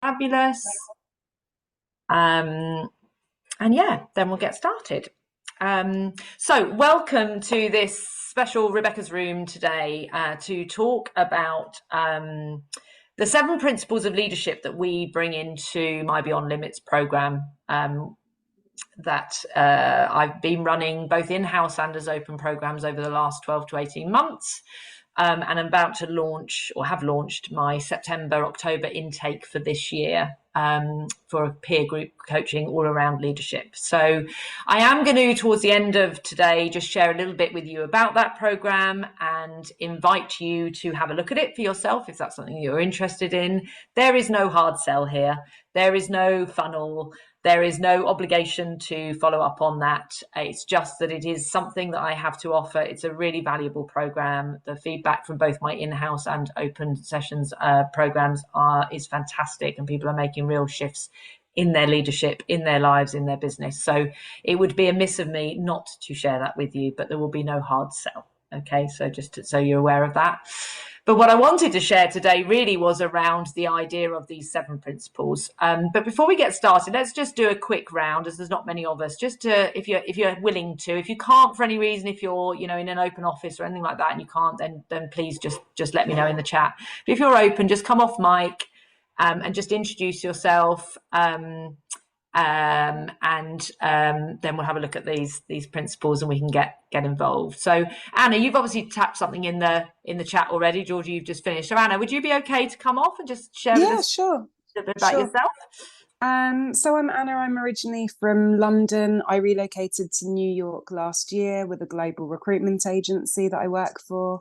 Fabulous. And yeah, then we'll get started. So welcome to this special Rebecca's Room today to talk about the 7 principles of leadership that we bring into my Beyond Limits program that I've been running both in-house and as open programs over the last 12 to 18 months. And I'm about to launch, or have launched, my September-October intake for this year for peer group coaching all around leadership. So I am going to, towards the end of today, just share a little bit with you about that program and invite you to have a look at it for yourself if that's something you're interested in. There is no hard sell here. There is no funnel. There is no obligation to follow up on that. It's just that it is something that I have to offer. It's a really valuable program. The feedback from both my in-house and open sessions programs is fantastic, and people are making real shifts in their leadership, in their lives, in their business. So it would be amiss of me not to share that with you, but there will be no hard sell. Okay, so so you're aware of that. But what I wanted to share today really was around the idea of these 7 principles. But before we get started, let's just do a quick round, as there's not many of us, just to, if you're willing to. If you can't for any reason, if you're in an open office or anything like that and you can't, then please just let me know in the chat. But if you're open, just come off mic and just introduce yourself. Then we'll have a look at these principles and we can get involved. So Anna, you've obviously tapped something in the chat already. Georgia, you've just finished. So Anna, would you be okay to come off and just share with us sure. a bit about yourself? So I'm Anna. I'm originally from London. I relocated to New York last year with a global recruitment agency that I work for.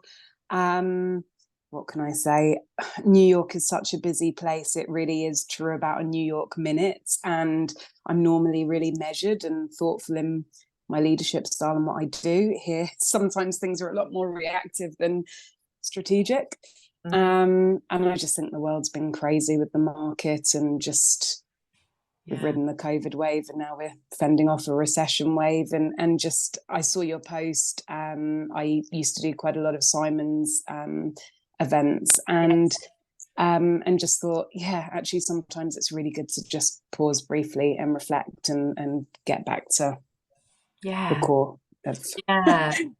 What can I say? New York is such a busy place. It really is true about a New York minute. And I'm normally really measured and thoughtful in my leadership style and what I do. Here, sometimes things are a lot more reactive than strategic. And I just think the world's been crazy with the market and just we've ridden the COVID wave and now we're fending off a recession wave. And just, I saw your post. I used to do quite a lot of Simon's events and just thought, actually sometimes it's really good to just pause briefly and reflect and get back to the core.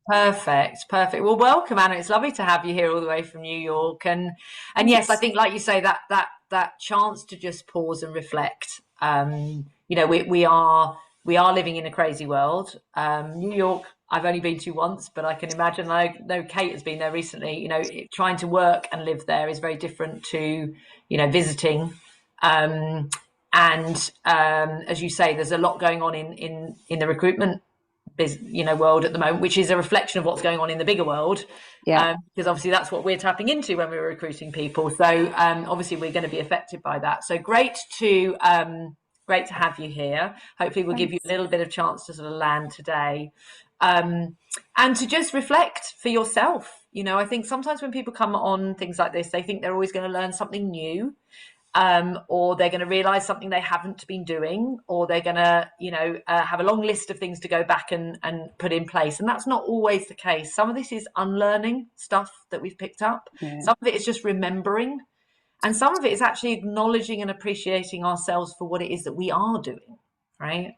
Perfect. Well, welcome, Anna. It's lovely to have you here all the way from New York. And yes, I think, like you say, that chance to just pause and reflect. We are living in a crazy world. New York, I've only been to once, but I can imagine, I know Kate has been there recently. Trying to work and live there is very different to visiting. And as you say, there's a lot going on in the recruitment world at the moment, which is a reflection of what's going on in the bigger world. Because obviously that's what we're tapping into when we're recruiting people. So obviously we're going to be affected by that. So great to have you here. Hopefully we'll give you a little bit of chance to sort of land today, and to just reflect for yourself. I think sometimes when people come on things like this, they think they're always going to learn something new. Or they're going to realize something they haven't been doing, or they're going to, have a long list of things to go back and put in place. And that's not always the case. Some of this is unlearning stuff that we've picked up. Some of it is just remembering. And some of it is actually acknowledging and appreciating ourselves for what it is that we are doing, right?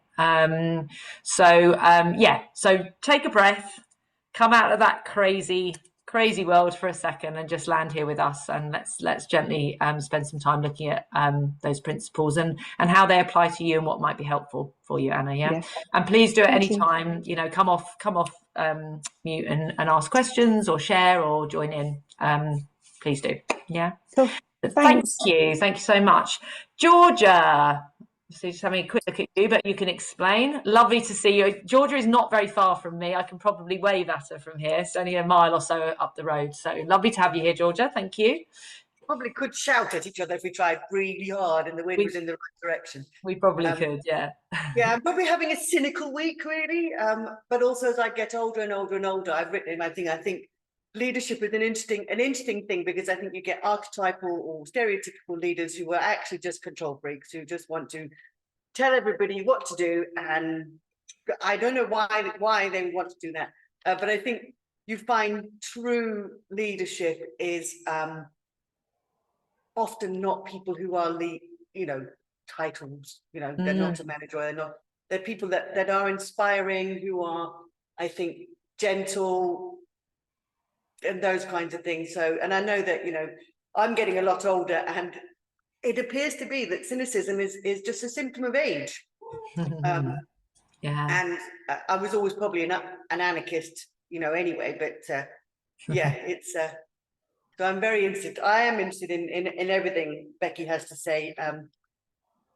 So take a breath, come out of that crazy world for a second and just land here with us, and let's gently spend some time looking at those principles and how they apply to you and what might be helpful for you, Anna. And please do at any time, come off mute and ask questions or share or join in. Please do. Cool. Thank you so much, Georgia. So just having a quick look at you, but you can explain. Lovely to see you. Georgia is not very far from me. I can probably wave at her from here. It's only a mile or so up the road. So lovely to have you here, Georgia. Thank you. Probably could shout at each other if we tried really hard and the wind was in the right direction. We probably could, yeah. I'm probably having a cynical week, really. But also as I get older and older and older, I've written in my thing, I think leadership is an interesting thing, because I think you get archetypal or stereotypical leaders who are actually just control freaks, who just want to tell everybody what to do, and I don't know why they want to do that, but I think you find true leadership is often not people who are titles. They're not a manager, they're people that are inspiring, who are, I think, gentle and those kinds of things. So, and I know that, I'm getting a lot older, and it appears to be that cynicism is just a symptom of age. Yeah. And I was always probably an anarchist, anyway, but it's so I'm very interested. I am interested in everything Becky has to say,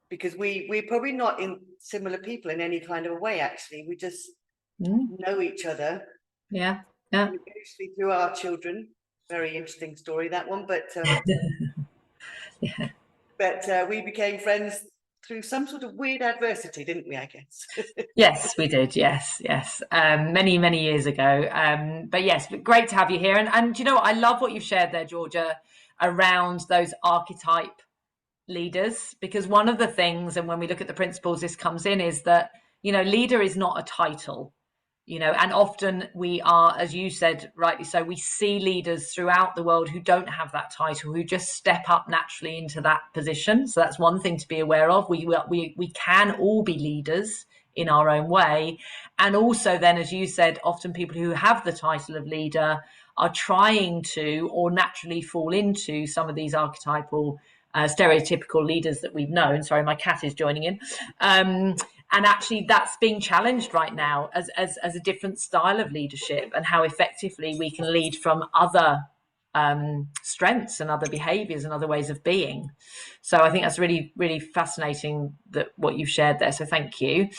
because we're probably not in similar people in any kind of a way. Actually, we just know each other. Yeah. Usually through our children. Very interesting story, that one. But Yeah. but we became friends through some sort of weird adversity, didn't we? I guess. Yes, we did. Yes. Many years ago. But yes, great to have you here. And you know what? I love what you've shared there, Georgia, around those archetype leaders, because one of the things, and when we look at the principles, this comes in, is that leader is not a title. And often we are, as you said rightly so, we see leaders throughout the world who don't have that title, who just step up naturally into that position. So that's one thing to be aware of. We can all be leaders in our own way. And also then, as you said, often people who have the title of leader are trying to, or naturally fall into, some of these archetypal stereotypical leaders that we've known. Sorry, my cat is joining in. And actually that's being challenged right now as a different style of leadership, and how effectively we can lead from other strengths and other behaviors and other ways of being. So I think that's really, really fascinating, that what you've shared there. So thank you.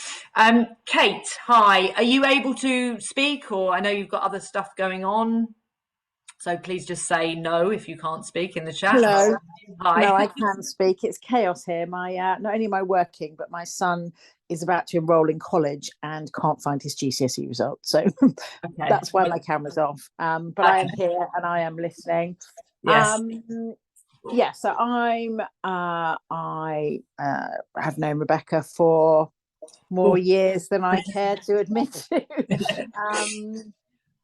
Kate, hi. Are you able to speak, or I know you've got other stuff going on? So please just say no if you can't speak in the chat. Hello. Hi. No, I can speak. It's chaos here. My not only am I working, but my son is about to enroll in college and can't find his GCSE result. So that's why my camera's off. But I am here and I am listening. Yes. So I have known Rebecca for more years than I care to admit to.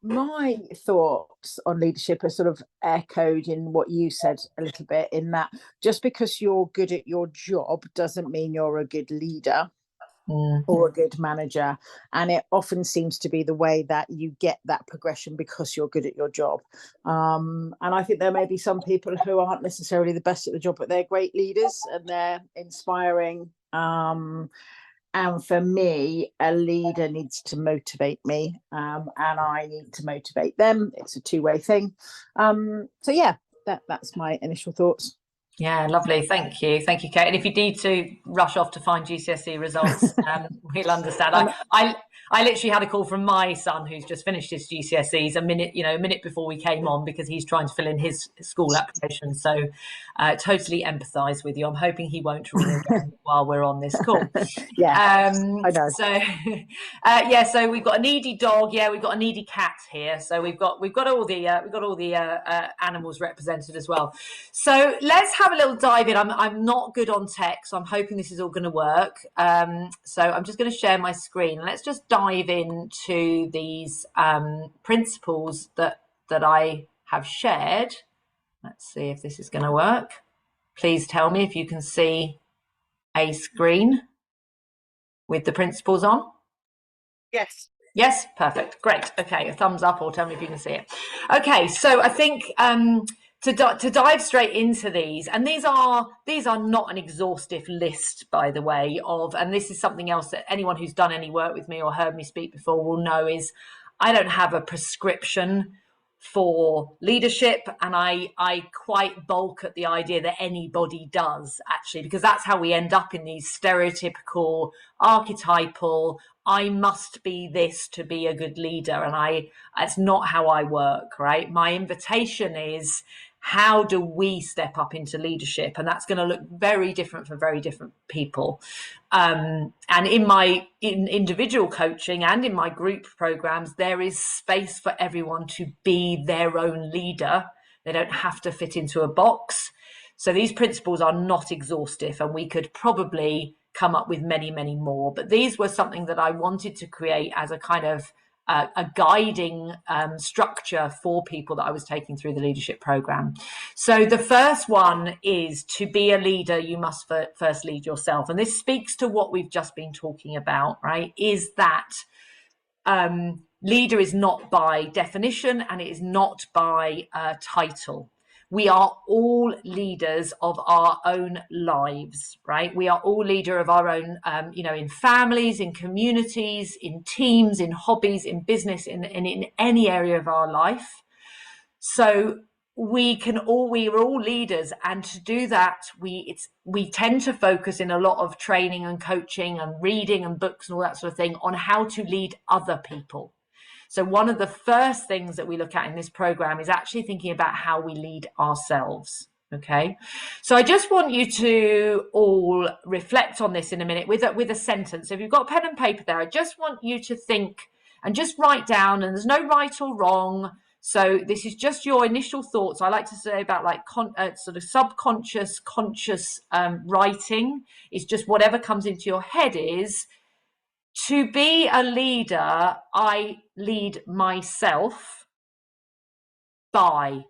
My thoughts on leadership are sort of echoed in what you said a little bit, in that just because you're good at your job doesn't mean you're a good leader or a good manager. And it often seems to be the way that you get that progression because you're good at your job. And I think there may be some people who aren't necessarily the best at the job, but they're great leaders and they're inspiring. And for me, a leader needs to motivate me, and I need to motivate them. It's a two-way thing. So yeah, that's my initial thoughts. Yeah, lovely. Thank you, Kate. And if you need to rush off to find GCSE results, we'll understand. I literally had a call from my son who's just finished his GCSEs a minute before we came on, because he's trying to fill in his school application. So totally empathise with you. I'm hoping he won't ring again while we're on this call. Yeah, I know. So so we've got a needy dog. Yeah, we've got a needy cat here. So we've got all the animals represented as well. So let's have a little dive in. I'm not good on tech, so I'm hoping this is all going to work. So I'm just going to share my screen. Let's just dive into these principles that I have shared. Let's see if this is going to work. Please tell me if you can see a screen with the principles on. Yes. Yes, perfect. Great. Okay, a thumbs up, or tell me if you can see it. Okay, so I think to dive straight into these, and these are not an exhaustive list, by the way, and this is something else that anyone who's done any work with me or heard me speak before will know, is I don't have a prescription for leadership, and I quite balk at the idea that anybody does, actually, because that's how we end up in these stereotypical, archetypal, I must be this to be a good leader, and it's not how I work, right? My invitation is, how do we step up into leadership? And that's going to look very different for very different people. And in my individual coaching and in my group programs, there is space for everyone to be their own leader. They don't have to fit into a box. So these principles are not exhaustive, and we could probably come up with many, many more. But these were something that I wanted to create as a kind of a guiding structure for people that I was taking through the leadership program. So the first one is, to be a leader, you must first lead yourself. And this speaks to what we've just been talking about, right? Is that leader is not by definition, and it is not by title. We are all leaders of our own lives, right? We are all leader of our own, in families, in communities, in teams, in hobbies, in business, in any area of our life. So we are all leaders, and to do that, we tend to focus in a lot of training and coaching and reading and books and all that sort of thing on how to lead other people. So one of the first things that we look at in this program is actually thinking about how we lead ourselves. Okay, so I just want you to all reflect on this in a minute with a sentence. If you've got pen and paper there, I just want you to think and just write down, and there's no right or wrong. So this is just your initial thoughts. I like to say about like sort of subconscious, conscious writing is just whatever comes into your head is. To be a leader, I lead myself by,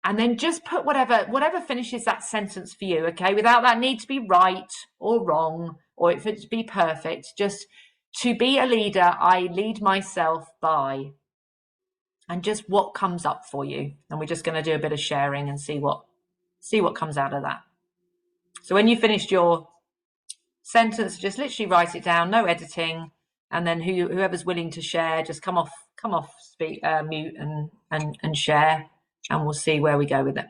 and then just put whatever finishes that sentence for you, okay? Without that need to be right or wrong, or if it to be perfect, just to be a leader, I lead myself by, and just what comes up for you. And we're just going to do a bit of sharing and see what comes out of that. So when you finished your sentence, just literally write it down, no editing, and then whoever's willing to share, just come off mute and share, and we'll see where we go with it.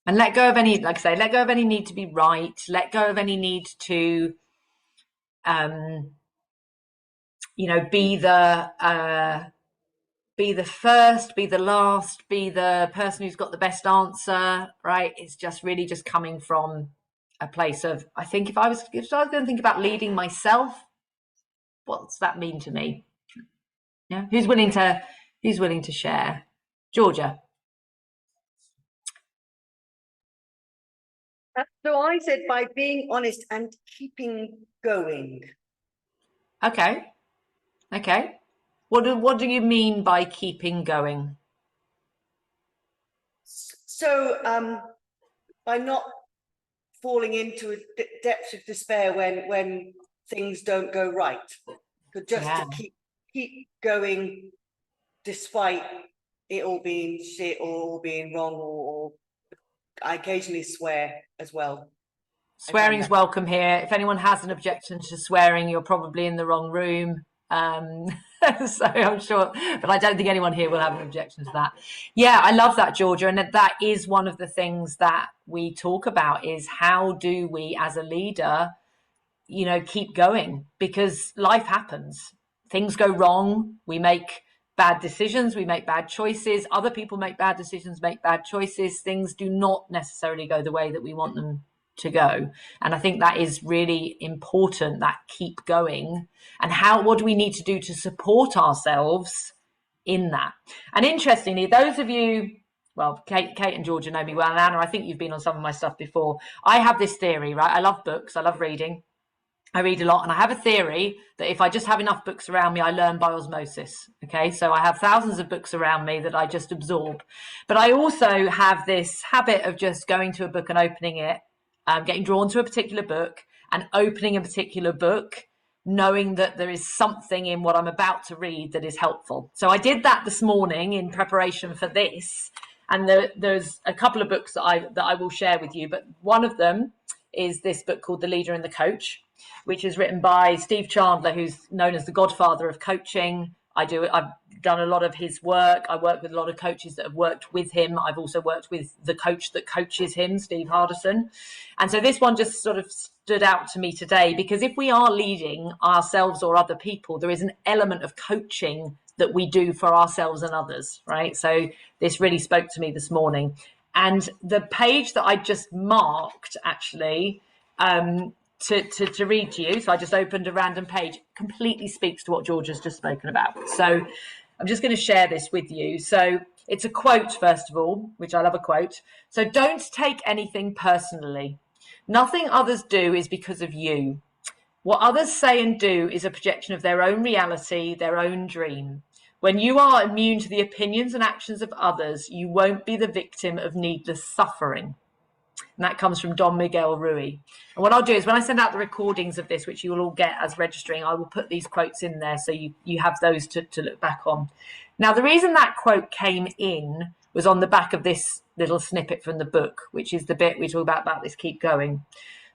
And let go of any, like I say, let go of any need to be right, let go of any need to be the first, be the last, be the person who's got the best answer, right? It's just really just coming from a place of, I think if I was going to think about leading myself, what's that mean to me? Yeah, who's willing to share? Georgia. So I said by being honest and keeping going. Okay. What do you mean by keeping going? So by not falling into a depth of despair when things don't go right, but just to keep going despite it all being shit or all being wrong, or I occasionally swear as well. Swearing's welcome here. If anyone has an objection to swearing, you're probably in the wrong room. So I'm sure, but I don't think anyone here will have an objection to that. Yeah, I love that, Georgia. And that is one of the things that we talk about, is how do we as a leader, keep going, because life happens. Things go wrong. We make bad decisions. We make bad choices. Other people make bad decisions, make bad choices. Things do not necessarily go the way that we want them to go. And I think that is really important, that keep going, and what do we need to do to support ourselves in that. And interestingly, those of you, well, Kate and Georgia know me well, and Anna, I think you've been on some of my stuff before. I have this theory, right? I love books, I love reading, I read a lot, and I have a theory that if I just have enough books around me, I learn by osmosis. Okay, so I have thousands of books around me that I just absorb. But I also have this habit of just going to a book and opening it, getting drawn to a particular book and opening a particular book, knowing that there is something in what I'm about to read that is helpful. So I did that this morning in preparation for this, and there's a couple of books that I will share with you, but one of them is this book called The Leader and the Coach, which is written by Steve Chandler, who's known as the godfather of coaching. I've done a lot of his work. I work with a lot of coaches that have worked with him. I've also worked with the coach that coaches him, Steve Hardison. And so this one just sort of stood out to me today, because if we are leading ourselves or other people, there is an element of coaching that we do for ourselves and others, right? So this really spoke to me this morning. And the page that I just marked, actually, to read to you, so I just opened a random page, completely speaks to what Georgia's just spoken about. So I'm just going to share this with you. So it's a quote, first of all, which I love a quote. So don't take anything personally. Nothing others do is because of you. What others say and do is a projection of their own reality, their own dream. When you are immune to the opinions and actions of others, you won't be the victim of needless suffering. And that comes from Don Miguel Ruiz. And what I'll do is when I send out the recordings of this, which you will all get as registering, I will put these quotes in there so you have those to look back on. Now, the reason that quote came in was on the back of this little snippet from the book, which is the bit we talk about this keep going.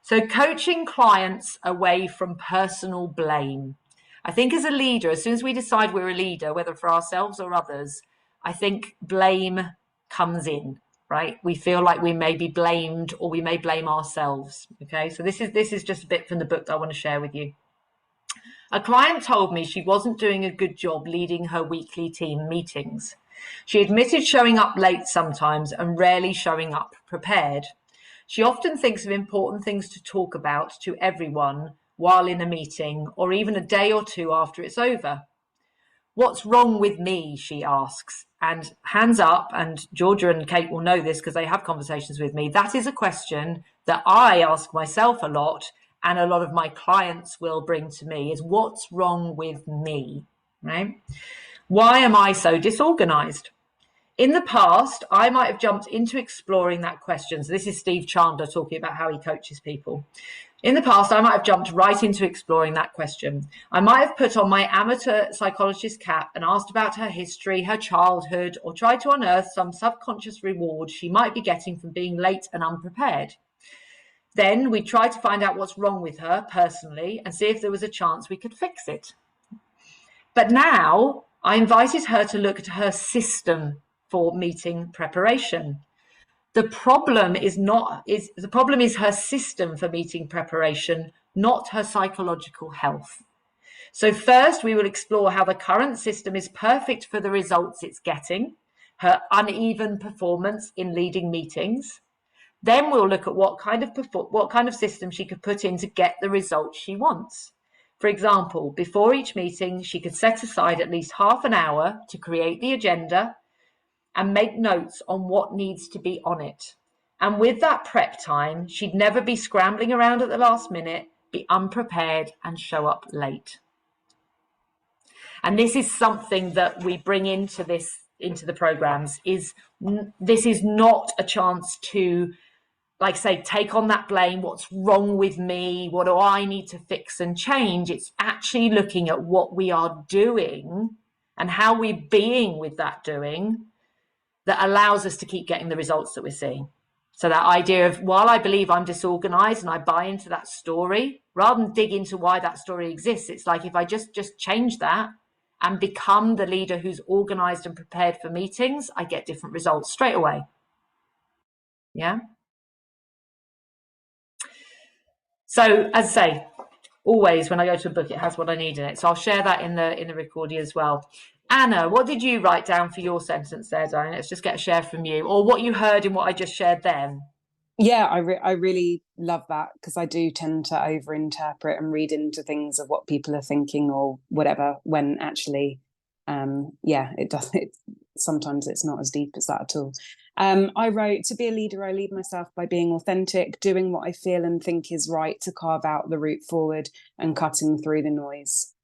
So coaching clients away from personal blame. I think as a leader, as soon as we decide we're a leader, whether for ourselves or others, I think blame comes in. Right, we feel like we may be blamed, or we may blame ourselves. Okay, so this is just a bit from the book that I want to share with you. A client told me she wasn't doing a good job leading her weekly team meetings. She admitted showing up late sometimes and rarely showing up prepared. She often thinks of important things to talk about to everyone while in a meeting, or even a day or two after it's over. What's wrong with me, she asks. And hands up, and Georgia and Kate will know this because they have conversations with me. That is a question that I ask myself a lot, and a lot of my clients will bring to me, is what's wrong with me, right? Why am I so disorganized? In the past, I might have jumped into exploring that question. So this is Steve Chandler talking about how he coaches people. In the past, I might have jumped right into exploring that question. I might have put on my amateur psychologist cap and asked about her history, her childhood, or tried to unearth some subconscious reward she might be getting from being late and unprepared. Then we tried to find out what's wrong with her personally and see if there was a chance we could fix it. But now I invited her to look at her system for meeting preparation. The problem is her system for meeting preparation, not her psychological health. So first, we will explore how the current system is perfect for the results it's getting, her uneven performance in leading meetings. Then we'll look at what kind of system she could put in to get the results she wants. For example, before each meeting, she could set aside at least half an hour to create the agenda and make notes on what needs to be on it. And with that prep time, she'd never be scrambling around at the last minute, be unprepared and show up late. And this is something that we bring into the programs, this is not a chance to, like say, take on that blame. What's wrong with me? What do I need to fix and change? It's actually looking at what we are doing and how we're being with that doing that allows us to keep getting the results that we're seeing. So that idea of, while I believe I'm disorganized and I buy into that story, rather than dig into why that story exists, it's like if I just change that and become the leader who's organized and prepared for meetings, I get different results straight away. Yeah. So as I say, always when I go to a book, it has what I need in it. So I'll share that in the recording as well. Anna, what did you write down for your sentence there, Diane? Let's just get a share from you, or what you heard in what I just shared then. Yeah, I really love that, because I do tend to overinterpret and read into things of what people are thinking or whatever, when actually, sometimes it's not as deep as that at all. I wrote, to be a leader, I lead myself by being authentic, doing what I feel and think is right to carve out the route forward and cutting through the noise.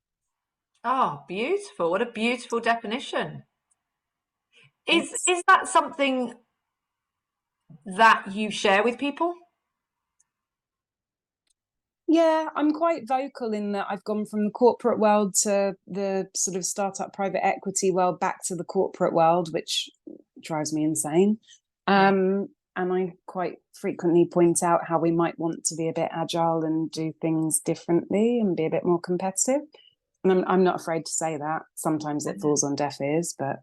Oh, beautiful. What a beautiful definition. Is that something that you share with people? Yeah, I'm quite vocal in that I've gone from the corporate world to the sort of startup private equity world back to the corporate world, which drives me insane. And I quite frequently point out how we might want to be a bit agile and do things differently and be a bit more competitive. And I'm not afraid to say that. Sometimes it falls on deaf ears, but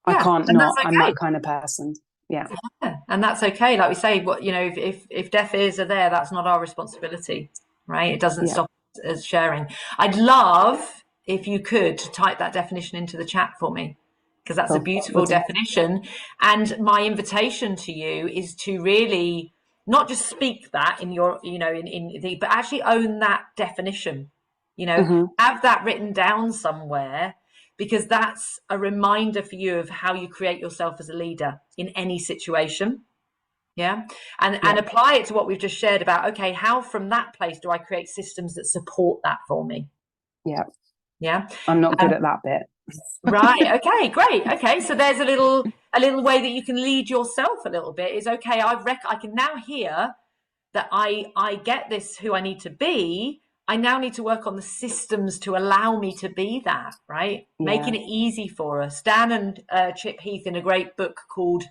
I can't not. Okay. I'm that kind of person. Yeah, and that's okay. Like we say, if deaf ears are there, that's not our responsibility, right? It doesn't stop us sharing. I'd love if you could type that definition into the chat for me, because that's a beautiful definition. And my invitation to you is to really not just speak that in your, but actually own that definition. You know, Mhm. have that written down somewhere, because that's a reminder for you of how you create yourself as a leader in any situation. Yeah. And apply it to what we've just shared about, okay, how from that place do I create systems that support that for me? Yeah. Yeah. I'm not good at that bit. Right. Okay, great. Okay. So there's a little way that you can lead yourself a little bit, is okay, I can now hear that I get this, who I need to be. I now need to work on the systems to allow me to be that, right? Yeah. Making it easy for us. Dan and Chip Heath, in a great book called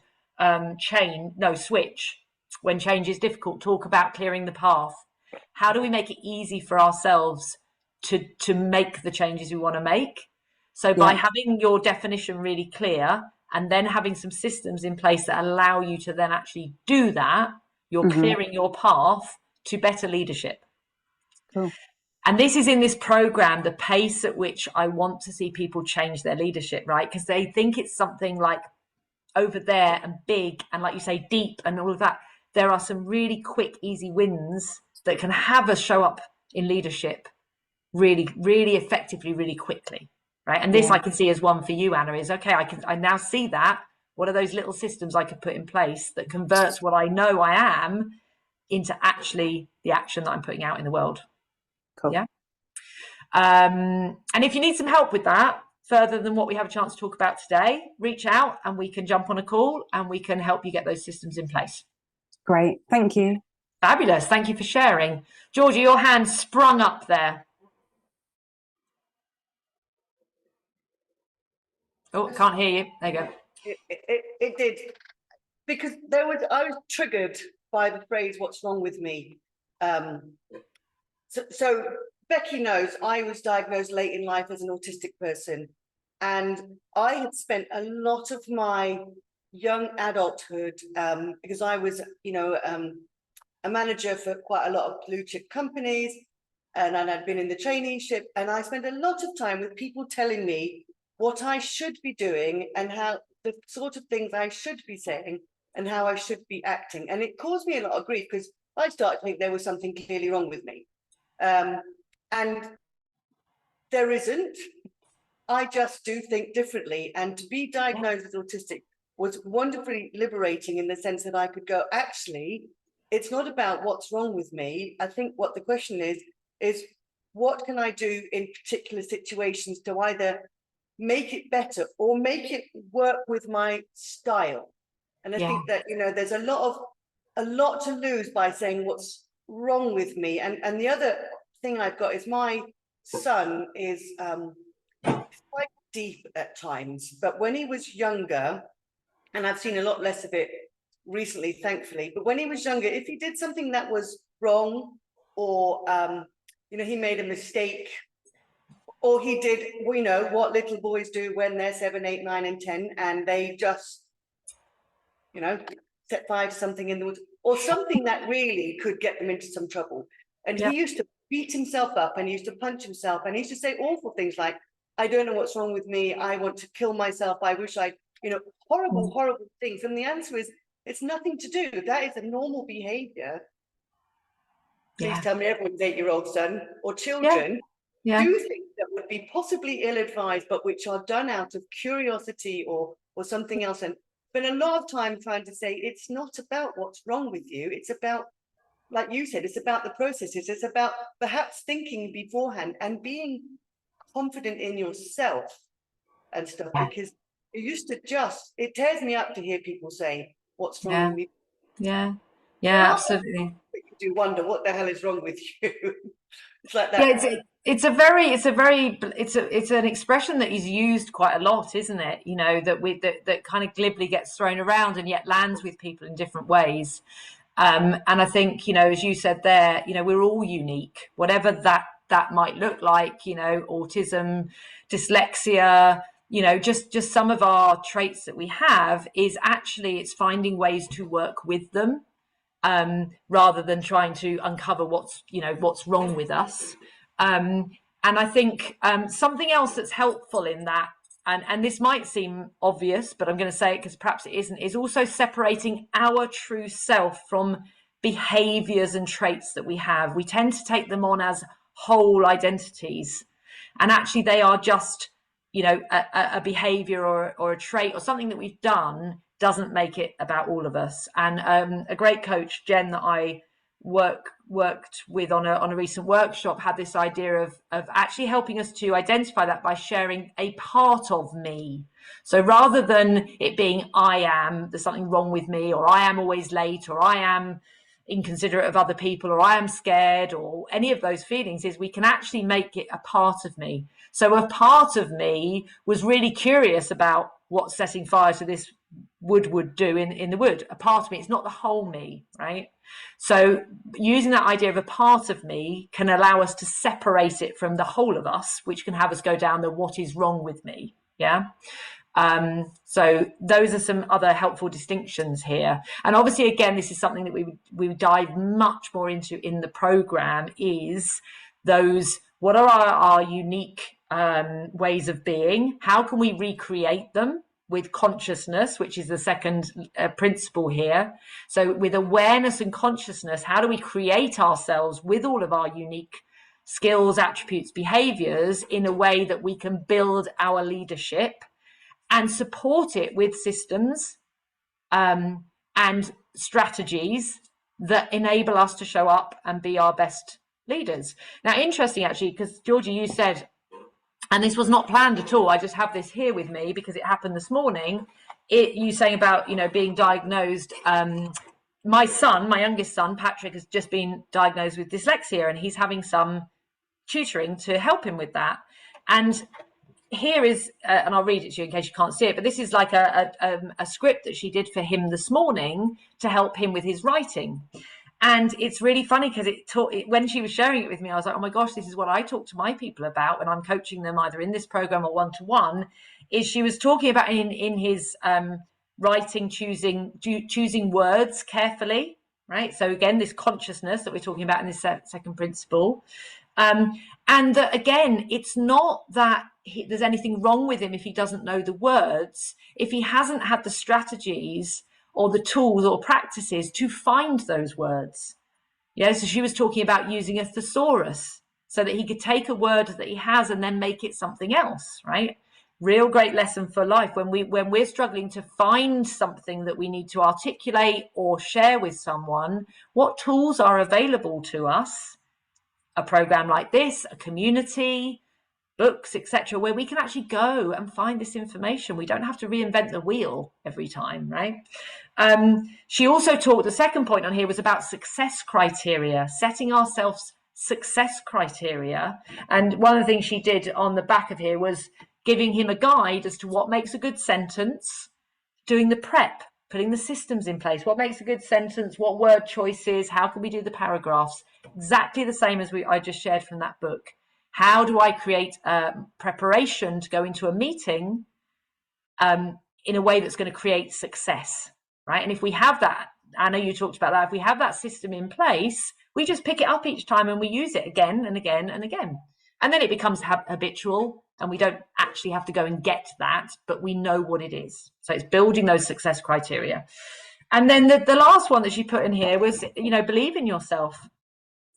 Switch, When Change is Difficult, talk about clearing the path. How do we make it easy for ourselves to make the changes we want to make? So by having your definition really clear, and then having some systems in place that allow you to then actually do that, you're clearing your path to better leadership. Cool. And this is in this program, the pace at which I want to see people change their leadership, right? Because they think it's something like over there and big and, like you say, deep and all of that. There are some really quick, easy wins that can have us show up in leadership really, really effectively, really quickly, right? And this I can see as one for you, Anna, is okay, I now see that. What are those little systems I could put in place that converts what I know I am into actually the action that I'm putting out in the world? Cool. Yeah. And if you need some help with that, further than what we have a chance to talk about today, reach out and we can jump on a call and we can help you get those systems in place. Great. Thank you. Fabulous. Thank you for sharing. Georgia, your hand sprung up there. Oh, can't hear you. There you go. It did, because I was triggered by the phrase, what's wrong with me? So Becky knows I was diagnosed late in life as an autistic person, and I had spent a lot of my young adulthood, because I was, a manager for quite a lot of blue chip companies, and I'd been in the traineeship, and I spent a lot of time with people telling me what I should be doing and how the sort of things I should be saying and how I should be acting. And it caused me a lot of grief, because I started to think there was something clearly wrong with me. And there isn't. I just do think differently. And to be diagnosed as autistic was wonderfully liberating, in the sense that I could go, actually, it's not about what's wrong with me. I think what the question is what can I do in particular situations to either make it better or make it work with my style. And I think that, there's a lot to lose by saying what's wrong with me. And the other thing I've got is my son is quite deep at times, but when he was younger, and I've seen a lot less of it recently, thankfully, but when he was younger, if he did something that was wrong, or he made a mistake, or he did, what little boys do when they're 7, 8, 9, and 10, and they just, set fire to something in the woods, or something that really could get them into some trouble. And he used to beat himself up, and he used to punch himself, and he used to say awful things like, I don't know what's wrong with me, I want to kill myself, I wish I, horrible, horrible things. And the answer is, it's nothing to do. That is a normal behavior. Please tell me everyone's 8-year-old son or children do things that would be possibly ill-advised, but which are done out of curiosity or something else. And spend a lot of time trying to say, it's not about what's wrong with you. It's about, like you said, it's about the processes. It's about perhaps thinking beforehand and being confident in yourself and stuff, because it used to it tears me up to hear people say, what's wrong with me? Yeah, absolutely. You do wonder what the hell is wrong with you. It's like that. Yeah, it's an expression that is used quite a lot, isn't it? That kind of glibly gets thrown around and yet lands with people in different ways. And I think, as you said there, we're all unique, whatever that might look like, autism, dyslexia, just some of our traits that we have is actually, it's finding ways to work with them, rather than trying to uncover what's wrong with us. And I think something else that's helpful in that, and this might seem obvious, but I'm going to say it because perhaps it isn't, is also separating our true self from behaviors and traits that we have. We tend to take them on as whole identities, and actually they are just, you know, a behavior or a trait or something that we've done doesn't make it about all of us. And a great coach, Jen, that I worked with on a recent workshop, had this idea of actually helping us to identify that by sharing a part of me. So rather than it being there's something wrong with me, or I am always late, or I am inconsiderate of other people, or I am scared, or any of those feelings, is we can actually make it a part of me. So a part of me was really curious about what setting fire to this would do in the wood. A part of me, it's not the whole me, right? So using that idea of a part of me can allow us to separate it from the whole of us, which can have us go down the what is wrong with me. Yeah. So those are some other helpful distinctions here. And obviously, again, this is something that we would dive much more into in the program, is those, what are our unique ways of being? How can we recreate them with consciousness, which is the second principle here? So with awareness and consciousness, how do we create ourselves with all of our unique skills, attributes, behaviors in a way that we can build our leadership and support it with systems and strategies that enable us to show up and be our best leaders? Now, interesting, actually, because Georgie, you said, and this was not planned at all, I just have this here with me because it happened this morning, you saying about, you know, being diagnosed. My son, my youngest son, Patrick, has just been diagnosed with dyslexia, and he's having some tutoring to help him with that. And here is, and I'll read it to you in case you can't see it, but this is like a script that she did for him this morning to help him with his writing. And it's really funny because when she was sharing it with me, I was like, oh my gosh, this is what I talk to my people about when I'm coaching them either in this program or one-to-one, is she was talking about in his writing, choosing words carefully, right? So again, this consciousness that we're talking about in this second principle. And that, again, it's not that there's anything wrong with him if he doesn't know the words, if he hasn't had the strategies or the tools or practices to find those words. Yeah, so she was talking about using a thesaurus so that he could take a word that he has and then make it something else, right? Real great lesson for life. When we're struggling to find something that we need to articulate or share with someone, what tools are available to us? A program like this, a community, books, etc., where we can actually go and find this information. We don't have to reinvent the wheel every time, right? She also talked, the second point on here was about success criteria, setting ourselves success criteria. And one of the things she did on the back of here was giving him a guide as to what makes a good sentence, doing the prep, putting the systems in place. What makes a good sentence? What word choices? How can we do the paragraphs? Exactly the same as I just shared from that book. How do I create preparation to go into a meeting in a way that's going to create success, right? And if we have that, I know you talked about that, if we have that system in place, we just pick it up each time and we use it again and again and again. And then it becomes habitual, and we don't actually have to go and get that, but we know what it is. So it's building those success criteria. And then the last one that she put in here was, you know, believe in yourself,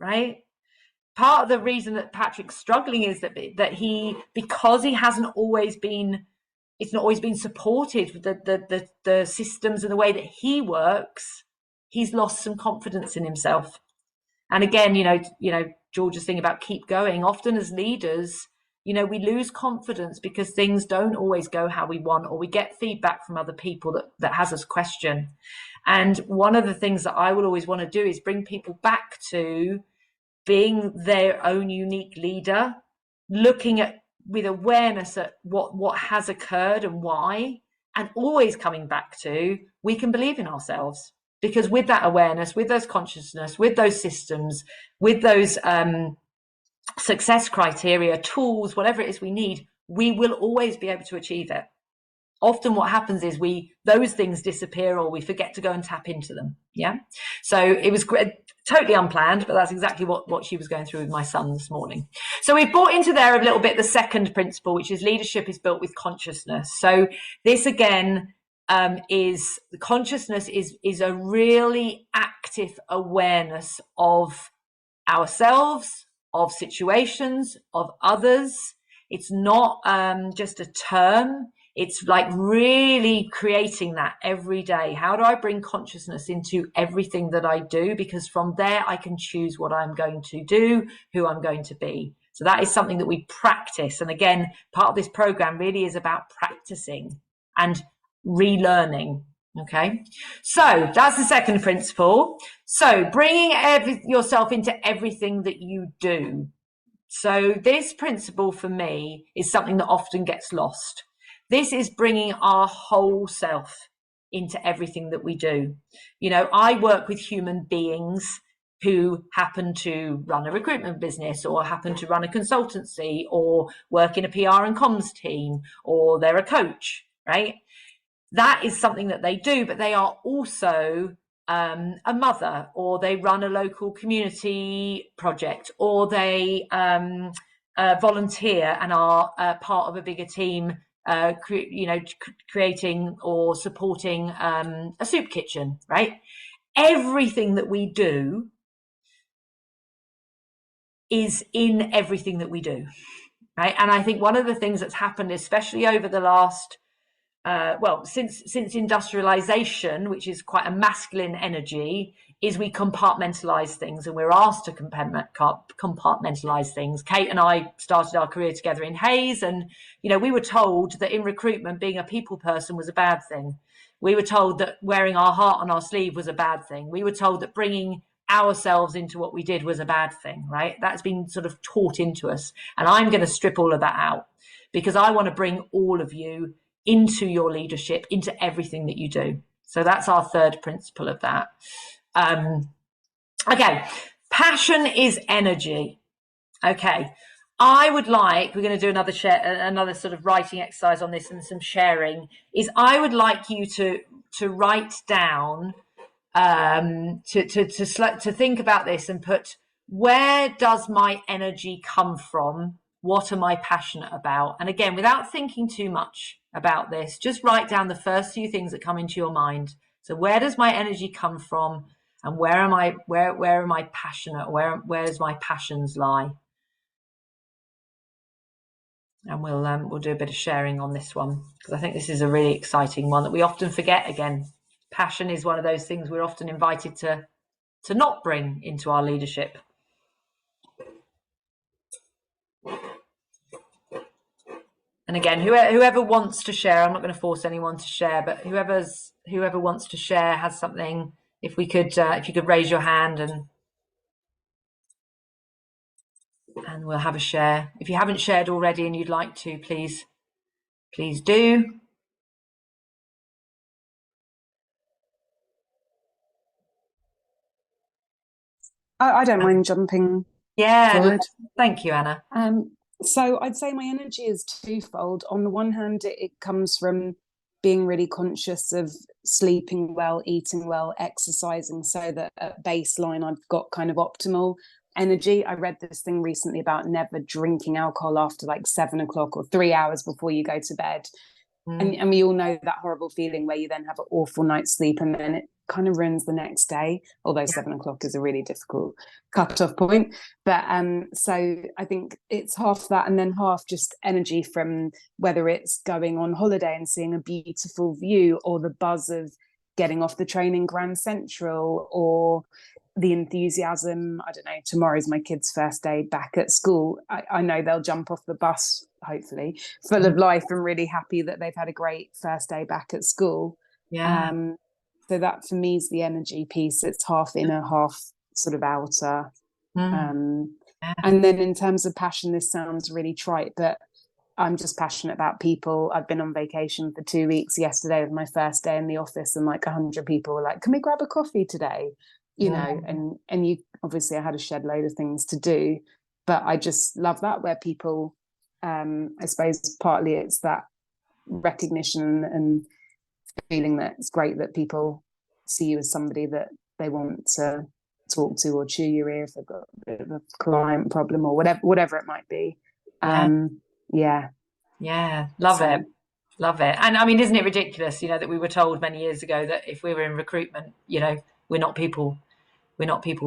right? Part of the reason that Patrick's struggling is that he, because he hasn't always been, it's not always been supported with the systems and the way that he works, he's lost some confidence in himself. And again, you know, George's thing about keep going. Often as leaders, you know, we lose confidence because things don't always go how we want, or we get feedback from other people that has us question. And one of the things that I will always want to do is bring people back to being their own unique leader, looking at with awareness at what has occurred and why, and always coming back to, we can believe in ourselves. Because with that awareness, with those consciousness, with those systems, with those success criteria, tools, whatever it is we need, we will always be able to achieve it. Often what happens is those things disappear, or we forget to go and tap into them. Yeah. So it was totally unplanned, but that's exactly what she was going through with my son this morning. So we brought into there a little bit the second principle, which is leadership is built with consciousness. So this again is consciousness is a really active awareness of ourselves, of situations, of others. It's not just a term. It's like really creating that every day. How do I bring consciousness into everything that I do? Because from there, I can choose what I'm going to do, who I'm going to be. So that is something that we practice. And again, part of this program really is about practicing and relearning. Okay, so that's the second principle. So bringing yourself into everything that you do. So this principle for me is something that often gets lost. This is bringing our whole self into everything that we do. You know, I work with human beings who happen to run a recruitment business or happen to run a consultancy or work in a PR and comms team, or they're a coach, right? That is something that they do, but they are also a mother, or they run a local community project, or they volunteer and are part of a bigger team, creating or supporting a soup kitchen, right? Everything that we do is in everything that we do, right? And I think one of the things that's happened, especially over the last since industrialization, which is quite a masculine energy, is we compartmentalize things, and we're asked to compartmentalize things. Kate and I started our career together in Hayes, and we were told that in recruitment, being a people person was a bad thing. We were told that wearing our heart on our sleeve was a bad thing. We were told that bringing ourselves into what we did was a bad thing, right? That's been sort of taught into us. And I'm going to strip all of that out, because I want to bring all of you into your leadership, into everything that you do. So that's our third principle of that. Okay, passion is energy. Okay, we're going to do another sort of writing exercise on this and some sharing. I would like you to write down, to think about this and put, where does my energy come from? What am I passionate about? And again, without thinking too much about this, just write down the first few things that come into your mind. So where does my energy come from? And where am I passionate? Where does my passions lie? And we'll do a bit of sharing on this one, because I think this is a really exciting one that we often forget. Again, passion is one of those things we're often invited to not bring into our leadership. And again, whoever wants to share, I'm not going to force anyone to share, but whoever wants to share has something. If you could raise your hand and we'll have a share. If you haven't shared already and you'd like to, please do. I don't mind jumping forward. Thank you, Anna. So I'd say my energy is twofold. On the one hand, it comes from being really conscious of sleeping well, eating well, exercising, so that at baseline I've got kind of optimal energy. I read this thing recently about never drinking alcohol after like 7 o'clock or 3 hours before you go to bed. And we all know that horrible feeling where you then have an awful night's sleep and then it kind of ruins the next day, although 7 o'clock is a really difficult cut-off point. But so I think it's half that, and then half just energy from whether it's going on holiday and seeing a beautiful view, or the buzz of getting off the train in Grand Central, or the enthusiasm. I don't know, tomorrow's my kids' first day back at school. I know they'll jump off the bus, hopefully, full of life and really happy that they've had a great first day back at school. So that for me is the energy piece. It's half inner, half sort of outer. And then in terms of passion, this sounds really trite, but I'm just passionate about people. I've been on vacation for 2 weeks. Yesterday was my first day in the office, and like 100 people were like, can we grab a coffee today? You know, and you obviously, I had a shed load of things to do, but I just love that, where people, I suppose partly it's that recognition and feeling that it's great that people see you as somebody that they want to talk to or chew your ear if they've got a bit of a client problem or whatever it might be. Love it. And I mean, isn't it ridiculous, that we were told many years ago that if we were in recruitment, we're not people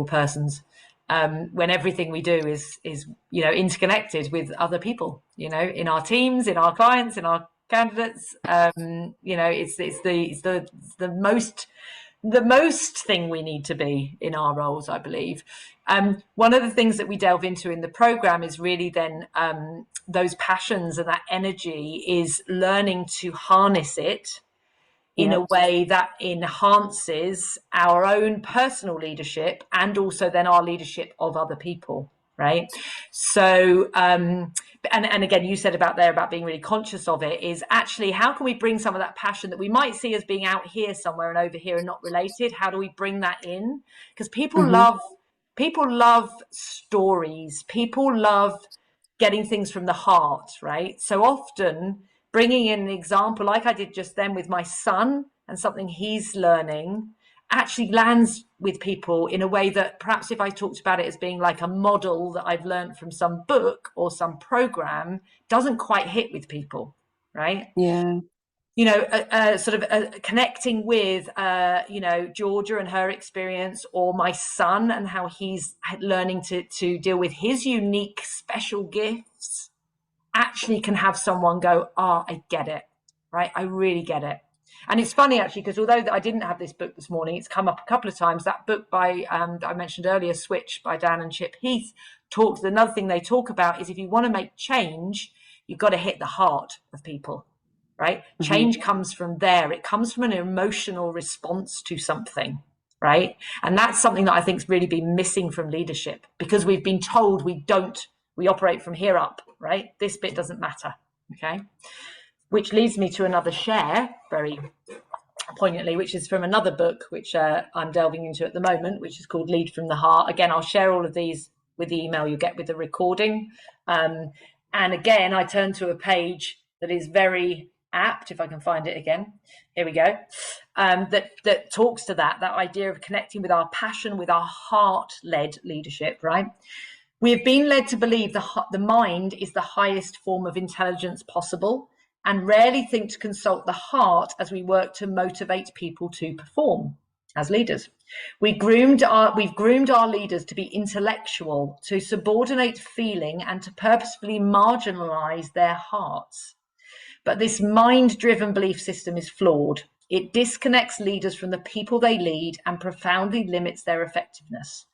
persons. when everything we do is interconnected with other people, in our teams, in our clients, in our candidates. It's the most thing we need to be in our roles, I believe. One of the things that we delve into in the program is really then those passions and that energy is learning to harness it in a way that enhances our own personal leadership and also then our leadership of other people, right? So and again, you said about being really conscious of it, is actually how can we bring some of that passion that we might see as being out here somewhere and over here and not related? How do we bring that in? Because people love stories, people love getting things from the heart, right? So often bringing in an example like I did just then with my son and something he's learning actually lands with people in a way that perhaps if I talked about it as being like a model that I've learned from some book or some program, doesn't quite hit with people, right? Yeah. Connecting with, Georgia and her experience, or my son and how he's learning to deal with his unique special gifts, actually can have someone go, I get it, right? I really get it. And it's funny, actually, because although I didn't have this book this morning, it's come up a couple of times. That book by, I mentioned earlier, Switch by Dan and Chip Heath, another thing they talk about is if you want to make change, you've got to hit the heart of people, right? Mm-hmm. Change comes from there. It comes from an emotional response to something, right? And that's something that I think has really been missing from leadership, because we've been told we operate from here up, right? This bit doesn't matter, okay? Which leads me to another share, very poignantly, which is from another book, which I'm delving into at the moment, which is called Lead from the Heart. Again, I'll share all of these with the email you get with the recording. And again, I turn to a page that is very apt, if I can find it again. Here we go. That talks to that idea of connecting with our passion, with our heart-led leadership, right? We have been led to believe the mind is the highest form of intelligence possible, and rarely think to consult the heart as we work to motivate people to perform as leaders. We've groomed our leaders to be intellectual, to subordinate feeling, and to purposefully marginalize their hearts. But this mind-driven belief system is flawed. It disconnects leaders from the people they lead and profoundly limits their effectiveness.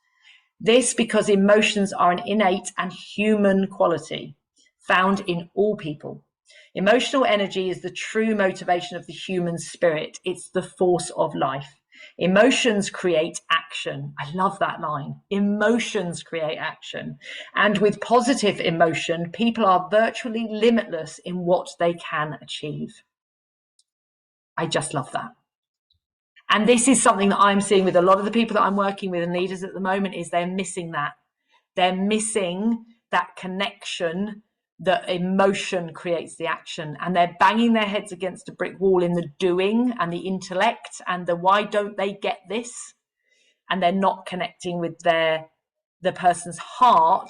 This because emotions are an innate and human quality found in all people. Emotional energy is the true motivation of the human spirit. It's the force of life. Emotions create action. I love that line. Emotions create action. And with positive emotion, people are virtually limitless in what they can achieve. I just love that. And this is something that I'm seeing with a lot of the people that I'm working with and leaders at the moment, is they're missing that. They're missing that connection, that emotion creates the action, and they're banging their heads against a brick wall in the doing and the intellect and the why don't they get this, and they're not connecting with the person's heart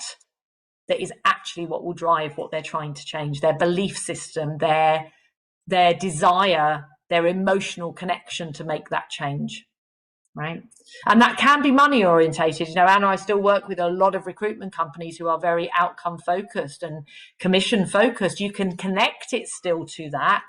that is actually what will drive what they're trying to change, their belief system, their desire, their emotional connection to make that change, right? And that can be money orientated. Anna, I still work with a lot of recruitment companies who are very outcome focused and commission focused. You can connect it still to that,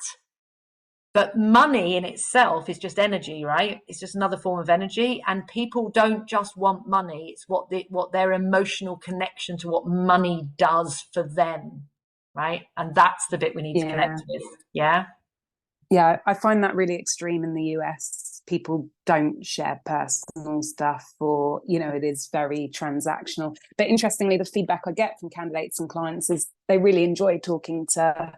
but money in itself is just energy, right? It's just another form of energy, and people don't just want money. It's what their emotional connection to what money does for them, right? And that's the bit we need to connect with. Yeah, I find that really extreme in the US. People don't share personal stuff, or, it is very transactional. But interestingly, the feedback I get from candidates and clients is they really enjoy talking to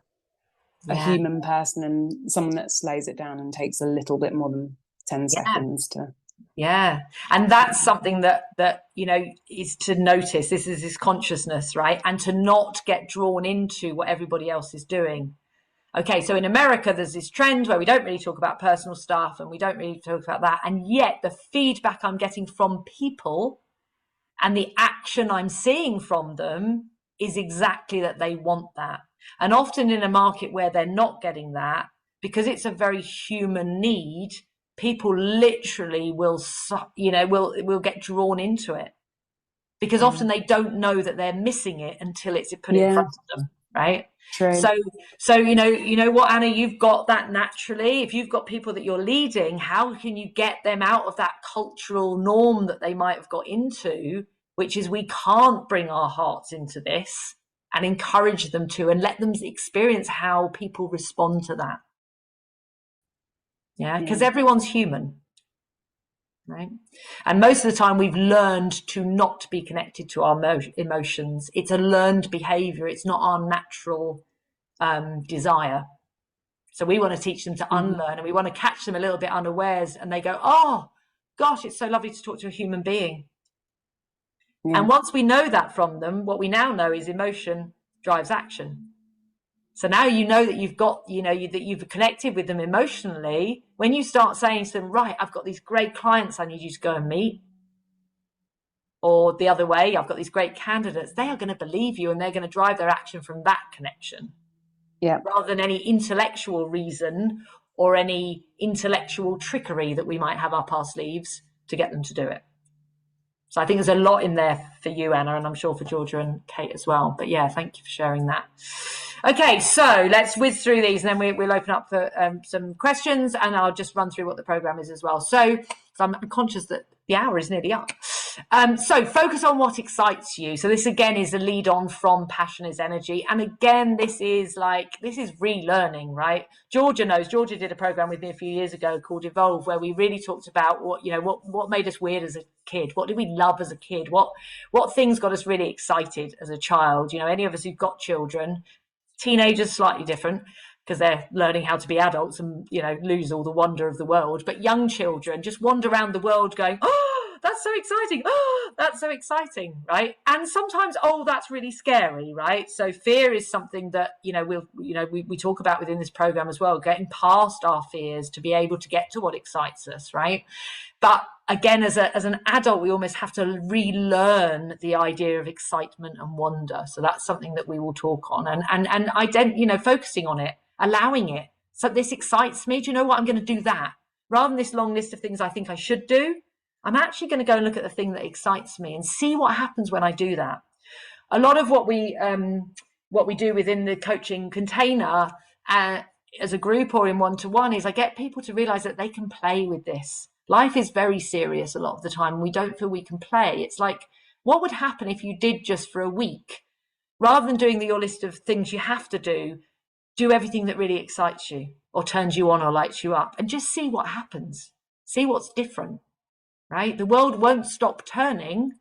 a human person, and someone that slows it down and takes a little bit more than 10 seconds to. Yeah. And that's something that is to notice. This is this consciousness, right? And to not get drawn into what everybody else is doing. Okay, so in America, there's this trend where we don't really talk about personal stuff and we don't really talk about that. And yet the feedback I'm getting from people and the action I'm seeing from them is exactly that they want that. And often in a market where they're not getting that, because it's a very human need, people literally will get drawn into it because often they don't know that they're missing it until it's put in Yeah. front of them, right? True. So you know what, Anna, you've got that naturally. If you've got people that you're leading, how can you get them out of that cultural norm that they might have got into, which is we can't bring our hearts into this, and encourage them to, and let them experience how people respond to that. Yeah, because everyone's human, right? And most of the time we've learned to not be connected to our emotions. It's a learned behavior. It's not our natural desire. So we want to teach them to unlearn, and we want to catch them a little bit unawares, and they go, oh gosh, it's so lovely to talk to a human being. Yeah. And once we know that from them, what we now know is emotion drives action. So now you know that you've got, that you've connected with them emotionally. When you start saying to them, right, I've got these great clients I need you to go and meet, or the other way, I've got these great candidates, they are going to believe you, and they're going to drive their action from that connection. Yeah. Rather than any intellectual reason or any intellectual trickery that we might have up our sleeves to get them to do it. So I think there's a lot in there for you, Anna, and I'm sure for Georgia and Kate as well. But yeah, thank you for sharing that. Okay, so let's whiz through these, and then we'll open up for some questions, and I'll just run through what the program is as well. So I'm conscious that the hour is nearly up. So focus on what excites you. So this again is a lead on from Passion is Energy. And again, this is relearning, right? Georgia did a program with me a few years ago called Evolve, where we really talked about what made us weird as a kid. What did we love as a kid? What things got us really excited as a child? Any of us who've got children, teenagers slightly different, because they're learning how to be adults and, lose all the wonder of the world. But young children just wander around the world going, oh, that's so exciting. Oh, that's so exciting, right? And sometimes, oh, that's really scary, right? So fear is something that, we talk about within this program as well, getting past our fears to be able to get to what excites us, right? But again, as an adult, we almost have to relearn the idea of excitement and wonder. So that's something that we will talk on, and focusing on it, allowing it. So this excites me. Do you know what? I'm going to do that. Rather than this long list of things I think I should do, I'm actually going to go and look at the thing that excites me and see what happens when I do that. A lot of what we do within the coaching container as a group or in one-to-one is I get people to realize that they can play with this. Life is very serious a lot of the time. We don't feel we can play. It's like, what would happen if you did just for a week? Rather than doing your list of things you have to do everything that really excites you or turns you on or lights you up, and just see what happens. See what's different, right? The world won't stop turning,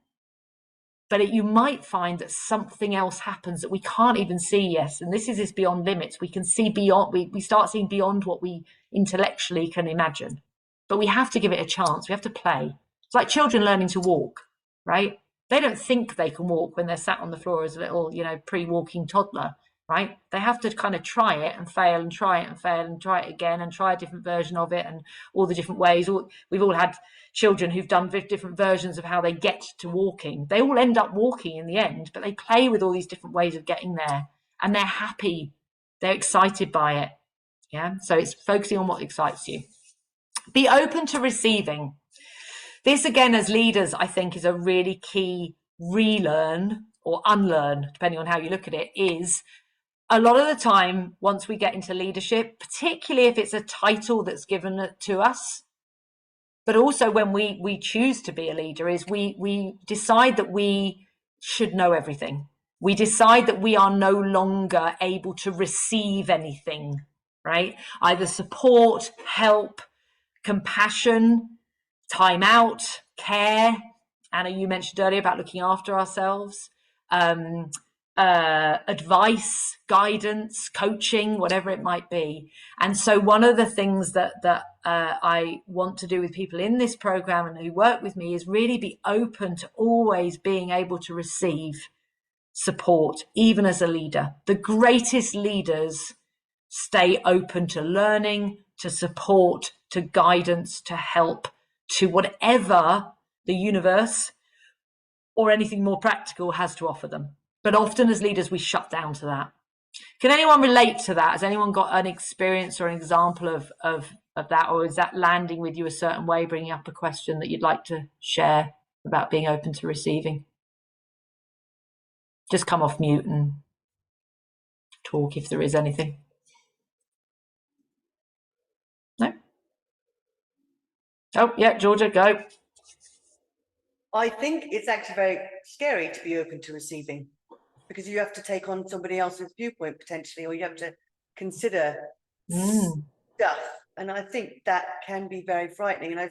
but you might find that something else happens that we can't even see yet. And this is beyond limits. We can see beyond, we start seeing beyond what we intellectually can imagine. But we have to give it a chance. We have to play. It's like children learning to walk, right? They don't think they can walk when they're sat on the floor as a little, pre-walking toddler, right? They have to kind of try it and fail and try it and fail and try it again and try a different version of it and all the different ways. We've all had children who've done different versions of how they get to walking. They all end up walking in the end, but they play with all these different ways of getting there, and they're happy. They're excited by it. Yeah. So it's focusing on what excites you. Be open to receiving. This, again, as leaders, I think is a really key relearn or unlearn, depending on how you look at it, is a lot of the time, once we get into leadership, particularly if it's a title that's given to us, but also when we choose to be a leader, is we decide that we should know everything. We decide that we are no longer able to receive anything, right? Either support, help, compassion, time out, care. Anna, you mentioned earlier about looking after ourselves, advice, guidance, coaching, whatever it might be. And so one of the things that I want to do with people in this program and who work with me is really be open to always being able to receive support, even as a leader. The greatest leaders stay open to learning, to support, to guidance, to help, to whatever the universe or anything more practical has to offer them. But often as leaders, we shut down to that. Can anyone relate to that? Has anyone got an experience or an example of that? Or is that landing with you a certain way, bringing up a question that you'd like to share about being open to receiving? just come off mute and talk if there is anything. No? Oh, yeah, Georgia, go. I think it's actually very scary to be open to receiving, because you have to take on somebody else's viewpoint potentially, or you have to consider stuff. And I think that can be very frightening. And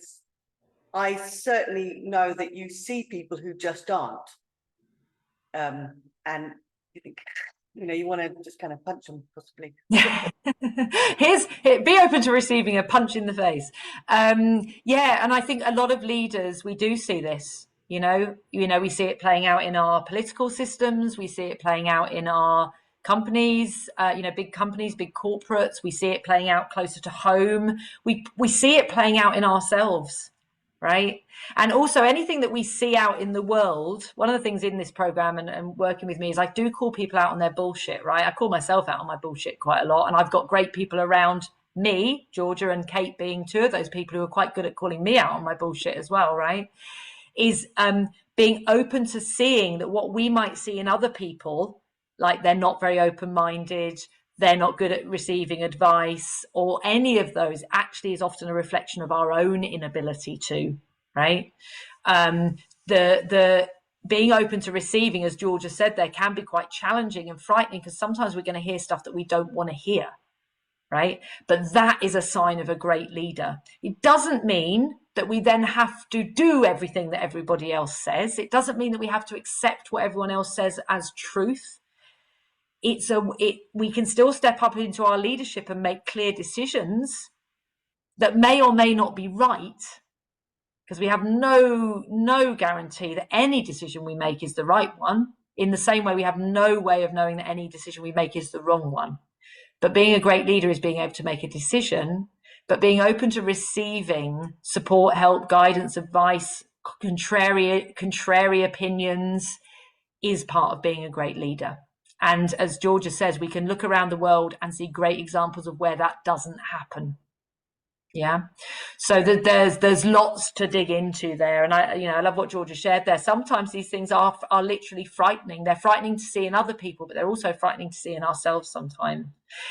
I certainly know that you see people who just aren't. And you think, you want to just kind of punch them possibly. Be open to receiving a punch in the face. Yeah, and I think a lot of leaders, we do see this. We see it playing out in our political systems. We see it playing out in our companies, big companies, big corporates. We see it playing out closer to home. We see it playing out in ourselves, right? And also anything that we see out in the world. One of the things in this program and working with me is I do call people out on their bullshit, right? I call myself out on my bullshit quite a lot, and I've got great people around me, Georgia and Kate being two of those people who are quite good at calling me out on my bullshit as well, right? Is being open to seeing that what we might see in other people, like they're not very open-minded, they're not good at receiving advice, or any of those, actually is often a reflection of our own inability to, right? The being open to receiving, as Georgia said, there can be quite challenging and frightening, because sometimes we're going to hear stuff that we don't want to hear, right? But that is a sign of a great leader. It doesn't mean that we then have to do everything that everybody else says. It doesn't mean that we have to accept what everyone else says as truth. We can still step up into our leadership and make clear decisions that may or may not be right, because we have no guarantee that any decision we make is the right one, in the same way we have no way of knowing that any decision we make is the wrong one. But being a great leader is being able to make a decision, but being open to receiving support, help, guidance, advice, contrary opinions is part of being a great leader. And as Georgia says, we can look around the world and see great examples of where that doesn't happen. Yeah. So there's lots to dig into there. And I love what Georgia shared there. Sometimes these things are literally frightening. They're frightening to see in other people, but they're also frightening to see in ourselves sometimes.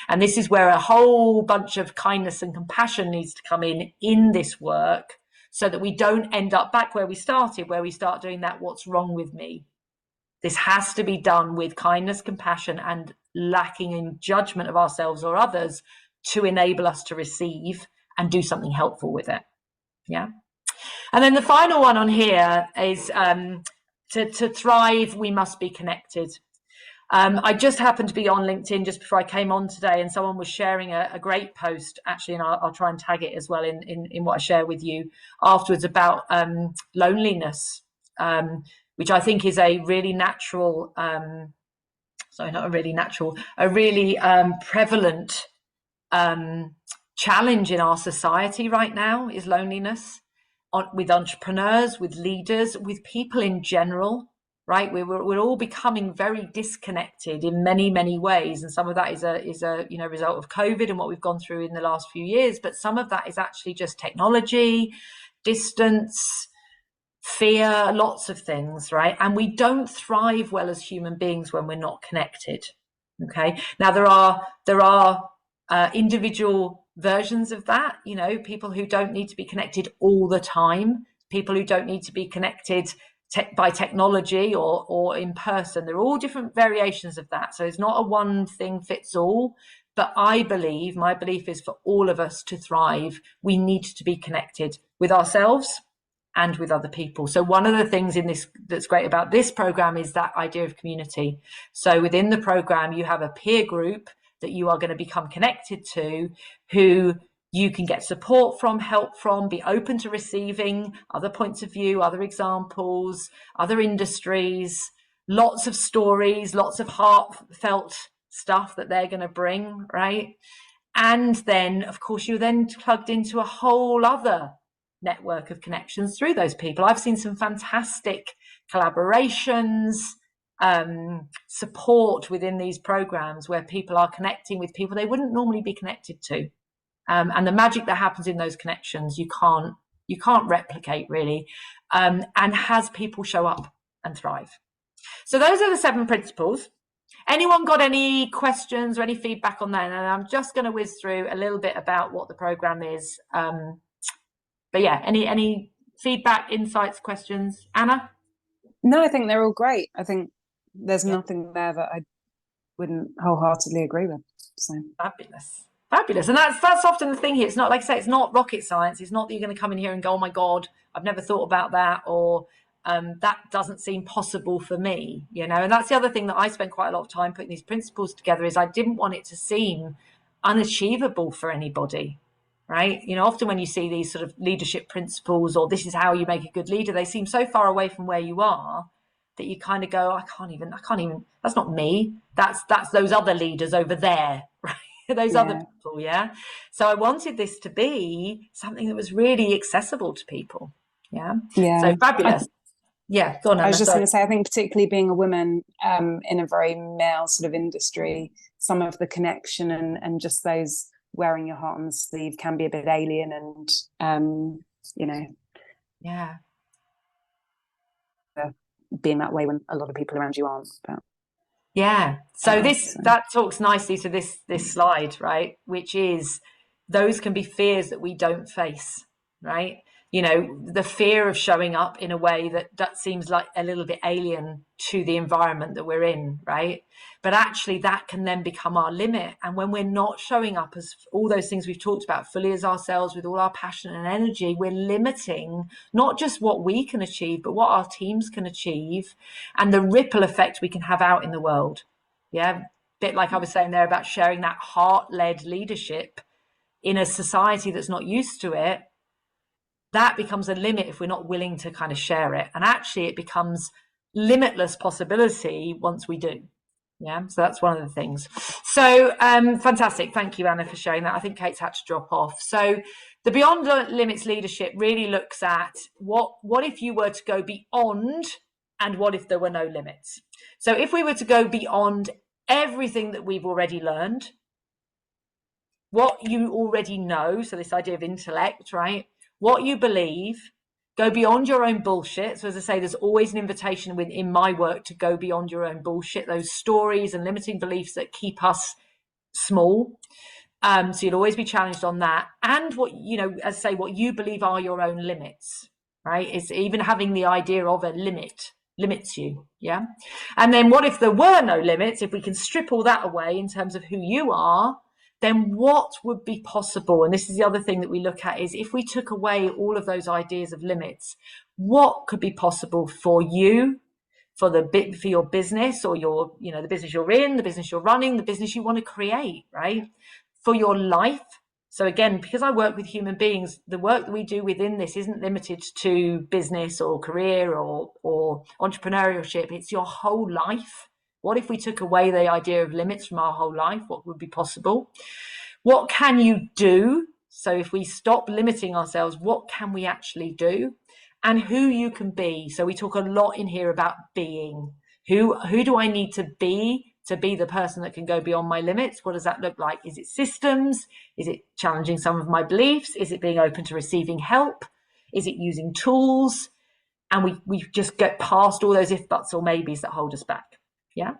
And this is where a whole bunch of kindness and compassion needs to come in this work, so that we don't end up back where we started, where we start doing that, what's wrong with me? This has to be done with kindness, compassion, and lacking in judgment of ourselves or others to enable us to receive and do something helpful with it. Yeah. And then the final one on here is to thrive, we must be connected. I just happened to be on LinkedIn just before I came on today, and someone was sharing a great post, actually, and I'll try and tag it as well in what I share with you afterwards, about loneliness, which I think is a really natural, a really prevalent challenge in our society right now, is loneliness, with entrepreneurs, with leaders, with people in general, right? We're all becoming very disconnected in many ways, and some of that is a result of COVID and what we've gone through in the last few years, but some of that is actually just technology, distance, fear, lots of things, right? And we don't thrive well as human beings when we're not connected. Okay, now there are individual versions of that, people who don't need to be connected all the time, people who don't need to be connected by technology or in person. They're all different variations of that. So it's not a one thing fits all, but my belief is, for all of us to thrive, we need to be connected with ourselves and with other people. So one of the things in this that's great about this program is that idea of community. So within the program, you have a peer group that you are going to become connected to, who you can get support from, help from, be open to receiving other points of view, other examples, other industries, lots of stories, lots of heartfelt stuff that they're going to bring, right? And then, of course, you're then plugged into a whole other network of connections through those people. I've seen some fantastic collaborations, support within these programs where people are connecting with people they wouldn't normally be connected to, and the magic that happens in those connections you can't replicate really, and has people show up and thrive. So those are the 7 principles. Anyone got any questions or any feedback on that? And I'm just going to whiz through a little bit about what the program is. But yeah, any feedback, insights, questions? Anna? No, I think they're all great. I think there's Yeah. nothing there that I wouldn't wholeheartedly agree with. So Fabulous. And that's often the thing here. It's not, like I say, it's not rocket science. It's not that you're going to come in here and go, oh my God, I've never thought about that, or that doesn't seem possible for me, you know. And that's the other thing that I spent quite a lot of time putting these principles together, is I didn't want it to seem unachievable for anybody, right? You know, often when you see these sort of leadership principles, or this is how you make a good leader, they seem so far away from where you are that you kind of go, I can't even, that's not me. That's those other leaders over there, right? Those other people. Yeah. So I wanted this to be something that was really accessible to people. Yeah. So fabulous. Yeah, go on, Anna. I was just going to say, I think particularly being a woman in a very male sort of industry, some of the connection and just those wearing your heart on the sleeve can be a bit alien, and you know, yeah, being that way when a lot of people around you aren't. But yeah. So that talks nicely to this slide, right? Which is, those can be fears that we don't face, right? You know, the fear of showing up in a way that seems like a little bit alien to the environment that we're in, right? But actually that can then become our limit. And when we're not showing up as all those things we've talked about, fully as ourselves, with all our passion and energy, we're limiting not just what we can achieve, but what our teams can achieve, and the ripple effect we can have out in the world. Yeah, a bit like I was saying there about sharing that heart-led leadership in a society that's not used to it. That becomes a limit if we're not willing to kind of share it. And actually it becomes limitless possibility once we do. Yeah, so that's one of the things. So fantastic. Thank you, Anna, for sharing that. I think Kate's had to drop off. So the Beyond Limits leadership really looks at what if you were to go beyond, and what if there were no limits? So if we were to go beyond everything that we've already learned, what you already know, so this idea of intellect, right? What you believe, go beyond your own bullshit. So as I say, there's always an invitation in my work to go beyond your own bullshit, those stories and limiting beliefs that keep us small. So you'll always be challenged on that. And what, you know, as I say, what you believe are your own limits, right? It's even having the idea of a limit limits you. Yeah. And then what if there were no limits? If we can strip all that away in terms of who you are, then what would be possible? And this is the other thing that we look at, is if we took away all of those ideas of limits, what could be possible for you, for your business, or your, you know, the business you're in, the business you're running, the business you want to create, right? For your life. So again, because I work with human beings, the work that we do within this isn't limited to business or career or entrepreneurship. It's your whole life. What if we took away the idea of limits from our whole life? What would be possible? What can you do? So if we stop limiting ourselves, what can we actually do? And who you can be. So we talk a lot in here about being. Who do I need to be the person that can go beyond my limits? What does that look like? Is it systems? Is it challenging some of my beliefs? Is it being open to receiving help? Is it using tools? And we just get past all those if, buts, or maybes that hold us back. Yeah.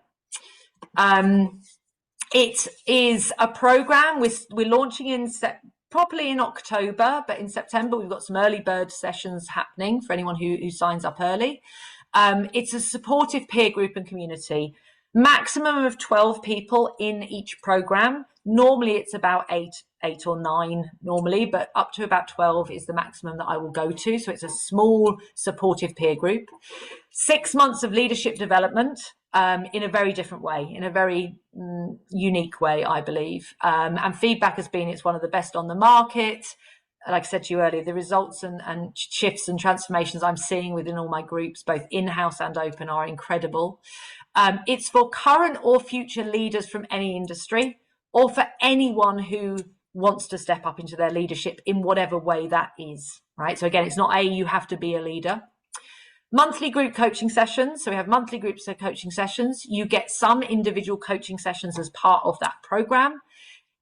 It is a program we're launching properly in October, but in September we've got some early bird sessions happening for anyone who signs up early. It's a supportive peer group and community, maximum of 12 people in each program. Normally it's about eight or nine normally, but up to about 12 is the maximum that I will go to. So it's a small supportive peer group. 6 months of leadership development in a very different way, in a very unique way, I believe. And feedback has been it's one of the best on the market. Like I said to you earlier, the results and shifts and transformations I'm seeing within all my groups, both in-house and open, are incredible. It's for current or future leaders from any industry, or for anyone who wants to step up into their leadership in whatever way that is, right? So again, it's not you have to be a leader. Monthly group coaching sessions. So we have monthly groups of coaching sessions. You get some individual coaching sessions as part of that program.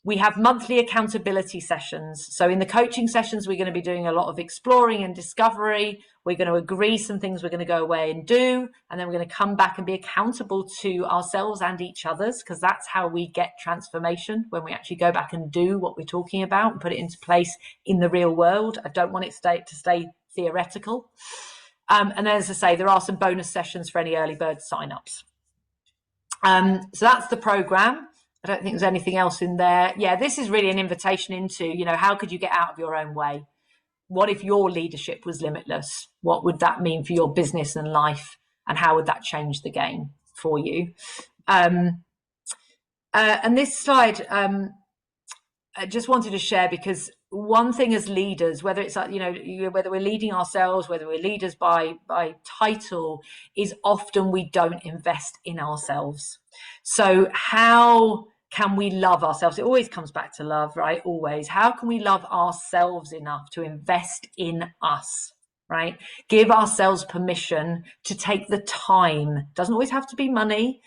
We have monthly accountability sessions. So in the coaching sessions, we're going to be doing a lot of exploring and discovery. We're going to agree some things we're going to go away and do. And then we're going to come back and be accountable to ourselves and each other's, because that's how we get transformation, when we actually go back and do what we're talking about and put it into place in the real world. I don't want it to stay theoretical. And then, as I say, there are some bonus sessions for any early bird signups. So that's the program. I don't think there's anything else in there. Yeah, this is really an invitation into, you know, how could you get out of your own way? What if your leadership was limitless? What would that mean for your business and life? And how would that change the game for you? And this slide, I just wanted to share, because one thing as leaders, whether it's, you know, whether we're leading ourselves, whether we're leaders by title, is often we don't invest in ourselves. So how can we love ourselves? It always comes back to love, right? Always. How can we love ourselves enough to invest in us, right? Give ourselves permission to take the time. Doesn't always have to be money,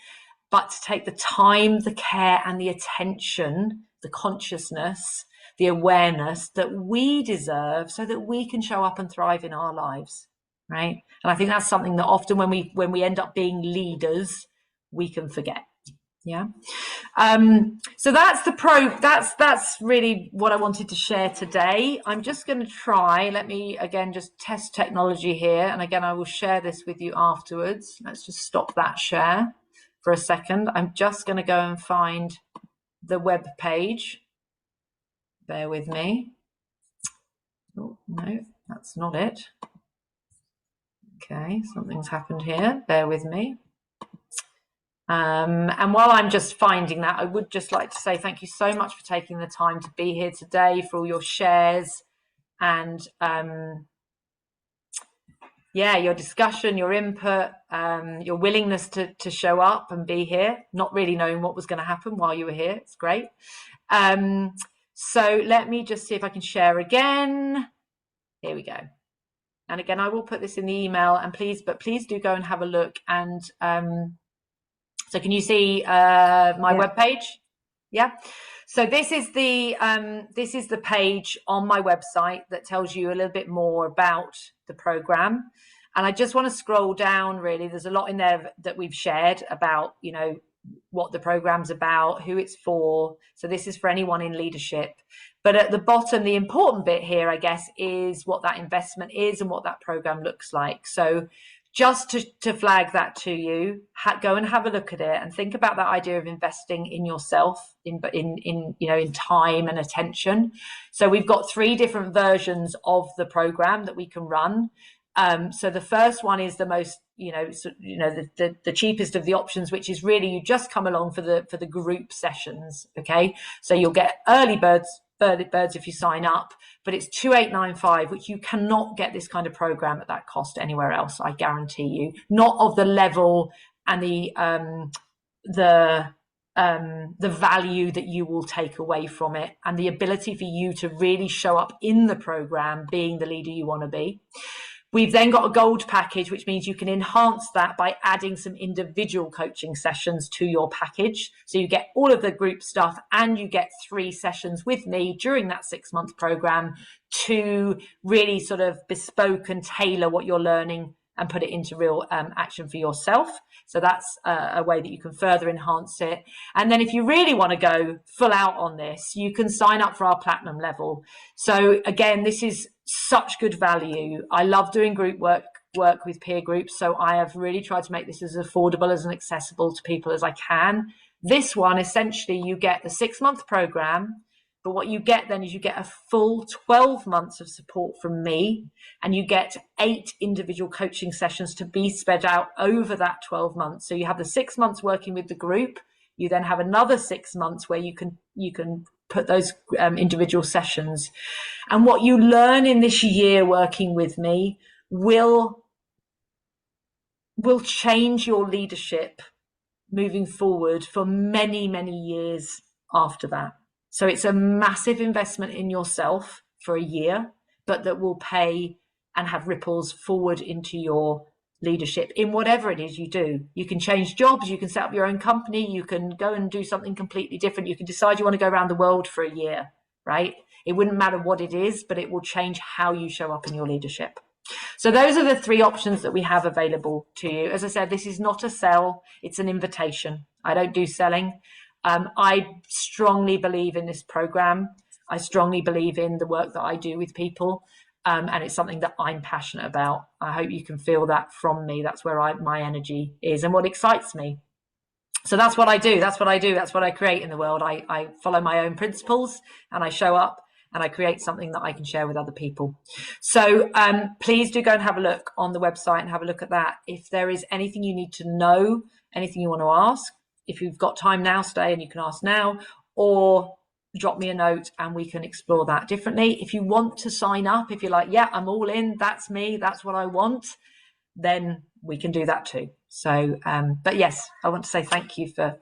but to take the time, the care, and the attention, the consciousness, the awareness that we deserve, so that we can show up and thrive in our lives, right? And I think that's something that often when we end up being leaders, we can forget. Yeah. So that's really what I wanted to share today. I'm just going to try, let me again just test technology here, and again I will share this with you afterwards. Let's just stop that share for a second. I'm just going to go and find the web page. Bear with me. Oh, no, that's not it. Okay, something's happened here. Bear with me. And while I'm just finding that, I would just like to say thank you so much for taking the time to be here today, for all your shares and yeah, your discussion, your input, your willingness to show up and be here, not really knowing what was going to happen while you were here. It's great. So let me just see if I can share again. Here we go. And again, I will put this in the email, and please do go and have a look. And so can you see my webpage? Yeah. So this is the page on my website that tells you a little bit more about the program. And I just want to scroll down, really. There's a lot in there that we've shared about, you know, what the program's about, who it's for. So this is for anyone in leadership. But at the bottom, the important bit here, I guess, is what that investment is and what that program looks like. So just to flag that to you, go and have a look at it and think about that idea of investing in yourself, in you know, in time and attention. So we've got 3 different versions of the program that we can run. So the first one is the most, the cheapest of the options, which is really you just come along for the group sessions. Okay, so you'll get early birds if you sign up, but it's 2,895, which you cannot get this kind of program at that cost anywhere else. I guarantee you, not of the level and the value that you will take away from it, and the ability for you to really show up in the program being the leader you want to be. We've then got a gold package, which means you can enhance that by adding some individual coaching sessions to your package. So you get all of the group stuff, and you get 3 sessions with me during that 6-month program to really sort of bespoke and tailor what you're learning and put it into real action for yourself. So that's a way that you can further enhance it. And then if you really want to go full out on this, you can sign up for our platinum level. So again, this is such good value. I love doing group work with peer groups, so I have really tried to make this as affordable and accessible to people as I can. This one, essentially, you get the 6-month program, but what you get then is you get a full 12 months of support from me, and you get 8 individual coaching sessions to be spread out over that 12 months. So you have the 6 months working with the group. You then have another 6 months where you can put those individual sessions. And what you learn in this year working with me will change your leadership moving forward for many, many years after that. So it's a massive investment in yourself for a year, but that will pay and have ripples forward into your leadership in whatever it is you do. You can change jobs, you can set up your own company, you can go and do something completely different. You can decide you want to go around the world for a year, right? It wouldn't matter what it is, but it will change how you show up in your leadership. So those are the 3 options that we have available to you. As I said, this is not a sell, it's an invitation. I don't do selling. I strongly believe in this program. I strongly believe in the work that I do with people. And it's something that I'm passionate about. I hope you can feel that from me. That's where my energy is and what excites me. So that's what I do. That's what I do. That's what I create in the world. I follow my own principles and I show up and I create something that I can share with other people. So please do go and have a look on the website and have a look at that. If there is anything you need to know, anything you want to ask, if you've got time now, stay and you can ask now, or drop me a note and we can explore that differently. If you want to sign up, if you're like, yeah, I'm all in, that's me, that's what I want, then we can do that too. So, but yes, I want to say thank you for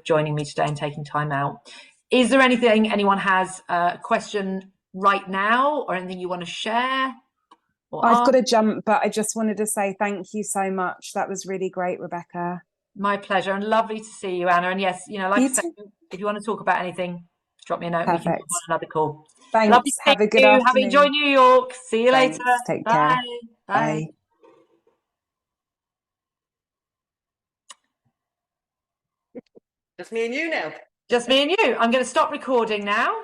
joining me today and taking time out. Is there anything anyone has a question right now or anything you want to share? I've got to jump, but I just wanted to say thank you so much. That was really great, Rebecca. My pleasure, and lovely to see you, Anna. And yes, like I said, if you want to talk about anything, drop me a note. Perfect. We can do another call. Thanks. Lovely Have a good you. afternoon. Have enjoyed New York. See you Thanks. later. Take Bye. care. Bye. Bye. Just me and you now. Just me and you. I'm going to stop recording now.